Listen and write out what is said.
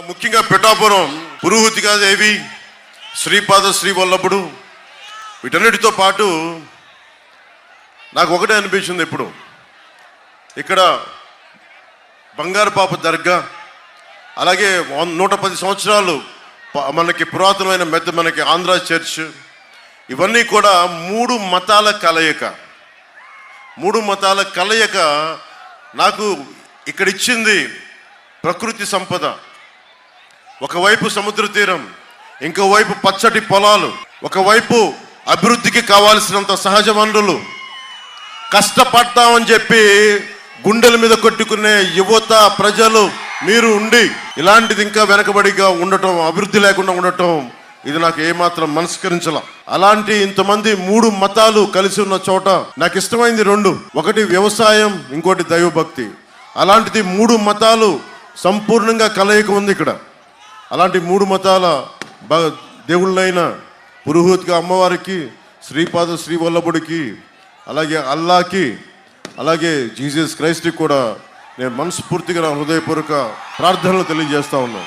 ముఖ్యంగా పిఠాపురం పురుహూతిగా దేవి, శ్రీపాద శ్రీవల్లభుడు, వీటన్నిటితో పాటు నాకు ఒకటే అనిపించింది. ఇప్పుడు ఇక్కడ బంగారు పాప దర్గా, అలాగే 110 సంవత్సరాలు మనకి పురాతనమైన మనకి ఆంధ్ర చర్చ్, ఇవన్నీ కూడా మూడు మతాల కలయిక నాకు ఇక్కడ ఇచ్చింది. ప్రకృతి సంపద, ఒకవైపు సముద్ర తీరం, ఇంకోవైపు పచ్చటి పొలాలు, ఒకవైపు అభివృద్ధికి కావాల్సినంత సహజ వనరులు, కష్టపడతామని చెప్పి గుండెల మీద కొట్టుకునే యువత ప్రజలు మీరు ఉండి ఇలాంటిది ఇంకా వెనకబడిగా ఉండటం, అభివృద్ధి లేకుండా ఉండటం, ఇది నాకు ఏమాత్రం మనస్కరించాల. అలాంటి ఇంతమంది మూడు మతాలు కలిసి ఉన్న చోట నాకు ఇష్టమైంది రెండు, ఒకటి వ్యవసాయం, ఇంకోటి దైవభక్తి. అలాంటిది మూడు మతాలు సంపూర్ణంగా కలయిక ఉంది ఇక్కడ. అలాంటి మూడు మతాల దేవుళ్ళైన పురుహూతిగా అమ్మవారికి, శ్రీపాద శ్రీవల్లభుడికి, అలాగే అల్లాకి, అలాగే జీసస్ క్రైస్ట్కి కూడా నేను మనస్ఫూర్తిగా నా హృదయపూర్వక ప్రార్థనలు తెలియజేస్తా ఉన్నాను.